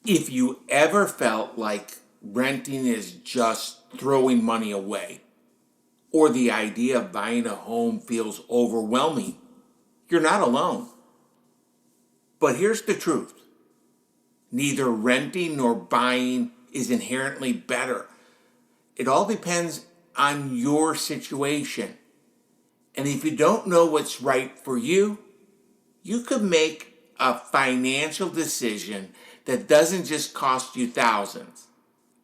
If you ever felt like renting is just throwing money away, or the idea of buying a home feels overwhelming, you're not alone. But here's the truth. Neither renting nor buying is inherently better. It all depends on your situation. And if you don't know what's right for you, you could make a financial decision that doesn't just cost you thousands,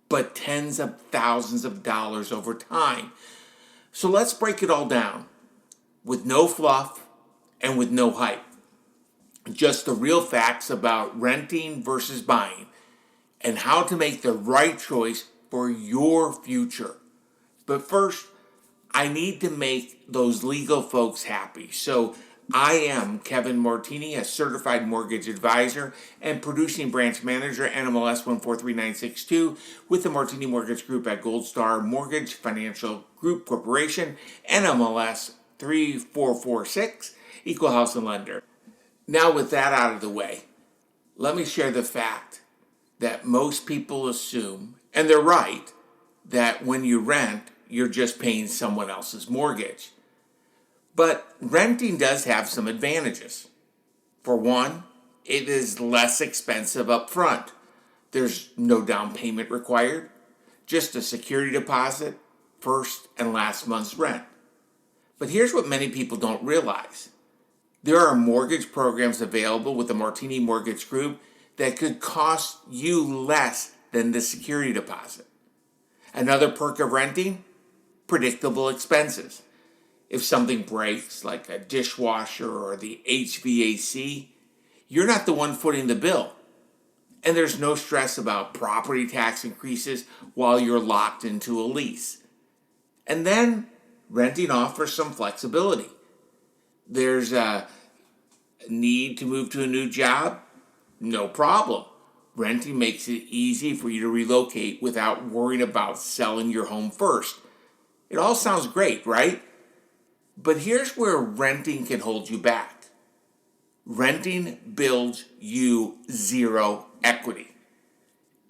but tens of thousands of dollars over time. So let's break it all down with no fluff and with no hype. Just the real facts about renting versus buying and how to make the right choice for your future. But first, I need to make those legal folks happy. So I am Kevin Martini, a certified mortgage advisor and producing branch manager, NMLS 143962, with the Martini Mortgage Group at Gold Star Mortgage Financial Group Corporation, NMLS 3446, Equal House and Lender. Now, with that out of the way, let me share the fact that most people assume, and they're right, that when you rent, you're just paying someone else's mortgage. But renting does have some advantages. For one, it is less expensive up front. There's no down payment required, just a security deposit, first and last month's rent. But here's what many people don't realize. There are mortgage programs available with the Martini Mortgage Group that could cost you less than the security deposit. Another perk of renting, predictable expenses. If something breaks, like a dishwasher or the HVAC, you're not the one footing the bill. And there's no stress about property tax increases while you're locked into a lease. And then renting offers some flexibility. There's a need to move to a new job? No problem. Renting makes it easy for you to relocate without worrying about selling your home first. It all sounds great, right? But here's where renting can hold you back. Renting builds you zero equity.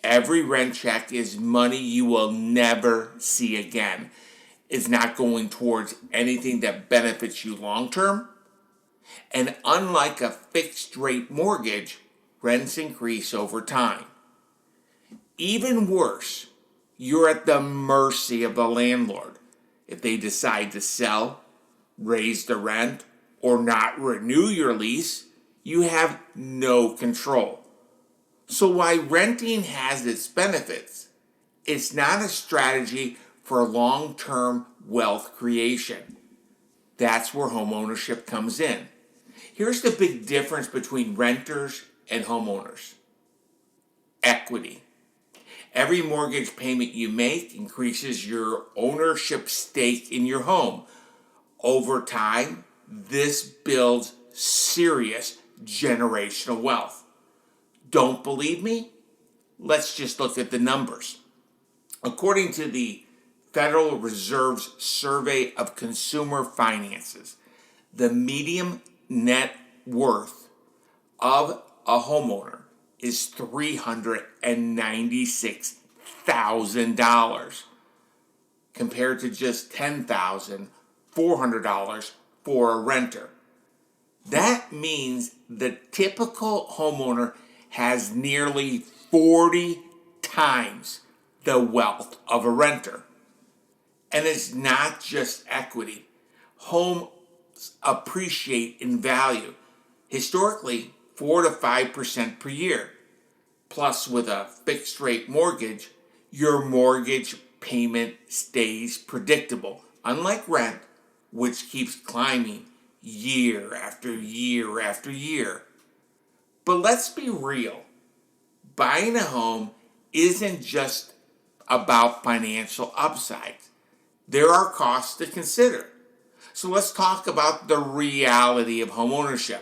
Every rent check is money you will never see again. It's not going towards anything that benefits you long term. And unlike a fixed rate mortgage, rents increase over time. Even worse, you're at the mercy of the landlord. If they decide to sell, raise the rent, or not renew your lease, you have no control. So while renting has its benefits, it's not a strategy for long-term wealth creation. That's where homeownership comes in. Here's the big difference between renters and homeowners. Equity. Every mortgage payment you make increases your ownership stake in your home. Over time, this builds serious generational wealth. Don't believe me? Let's just look at the numbers. According to the Federal Reserve's Survey of Consumer Finances, the median net worth of a homeowner is $396,000 compared to just $10,400 for a renter. That means the typical homeowner has nearly 40 times the wealth of a renter. And it's not just equity. Homes appreciate in value. Historically, 4 to 5% per year. Plus, with a fixed rate mortgage, your mortgage payment stays predictable, unlike rent, which keeps climbing year after year after year. But let's be real. Buying a home isn't just about financial upsides. There are costs to consider. So let's talk about the reality of homeownership.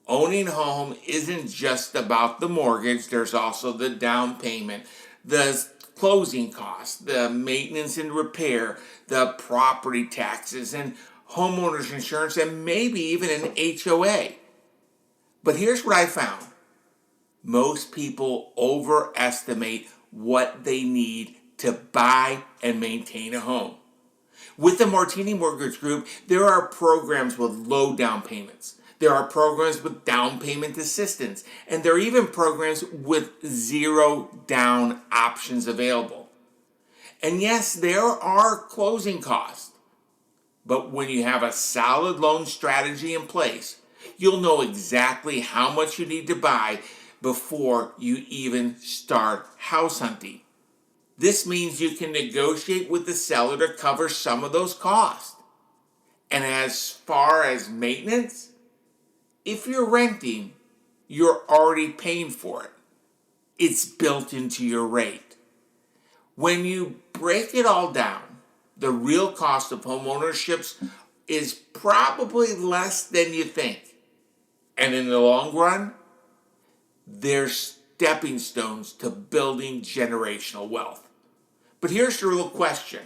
Owning a home isn't just about the mortgage. There's also the down payment, the closing costs, the maintenance and repair, the property taxes, and homeowners insurance, and maybe even an HOA. But here's what I found. Most people overestimate what they need to buy and maintain a home. With the Martini Mortgage Group, there are programs with low down payments. There are programs with down payment assistance. And there are even programs with zero down options available. And yes, there are closing costs. But when you have a solid loan strategy in place, you'll know exactly how much you need to buy before you even start house hunting. This means you can negotiate with the seller to cover some of those costs. And as far as maintenance, if you're renting, you're already paying for it. It's built into your rate. When you break it all down, the real cost of homeownership is probably less than you think. And in the long run, they're stepping stones to building generational wealth. But here's the real question.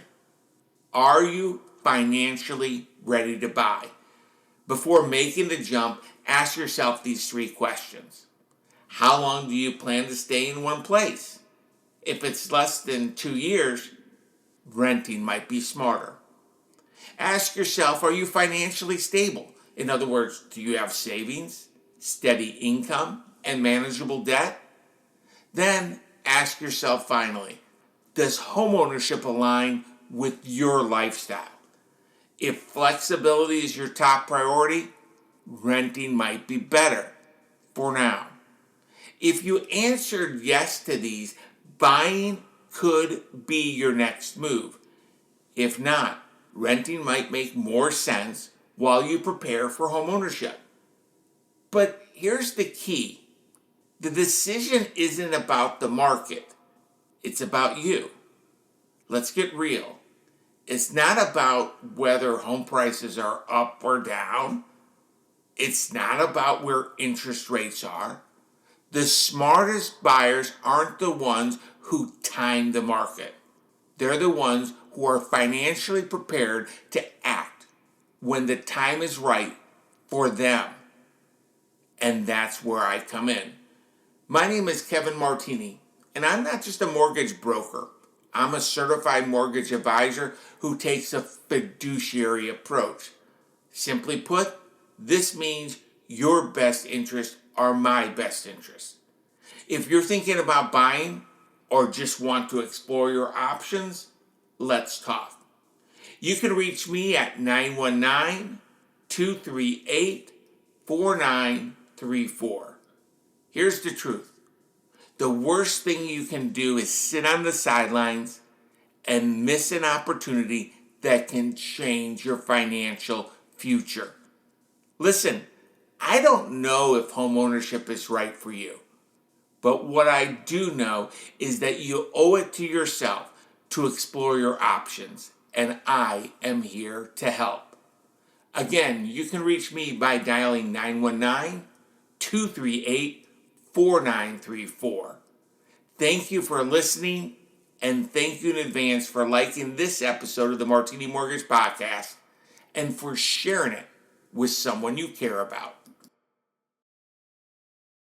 Are you financially ready to buy? Before making the jump, ask yourself these 3 questions. How long do you plan to stay in one place? If it's less than 2 years, renting might be smarter. Ask yourself, are you financially stable? In other words, do you have savings, steady income, and manageable debt? Then ask yourself finally, does homeownership align with your lifestyle? If flexibility is your top priority, renting might be better for now. If you answered yes to these, buying could be your next move. If not, renting might make more sense while you prepare for homeownership. But here's the key. The decision isn't about the market. It's about you. Let's get real. It's not about whether home prices are up or down. It's not about where interest rates are. The smartest buyers aren't the ones who time the market. They're the ones who are financially prepared to act when the time is right for them. And that's where I come in. My name is Kevin Martini, and I'm not just a mortgage broker. I'm a certified mortgage advisor who takes a fiduciary approach. Simply put, this means your best interests are my best interests. If you're thinking about buying or just want to explore your options, let's talk. You can reach me at 919-238-4934. Here's the truth. The worst thing you can do is sit on the sidelines and miss an opportunity that can change your financial future. Listen, I don't know if homeownership is right for you, but what I do know is that you owe it to yourself to explore your options, and I am here to help. Again, you can reach me by dialing 919-238-4934. Thank you for listening, and thank you in advance for liking this episode of the Martini Mortgage Podcast and for sharing it with someone you care about.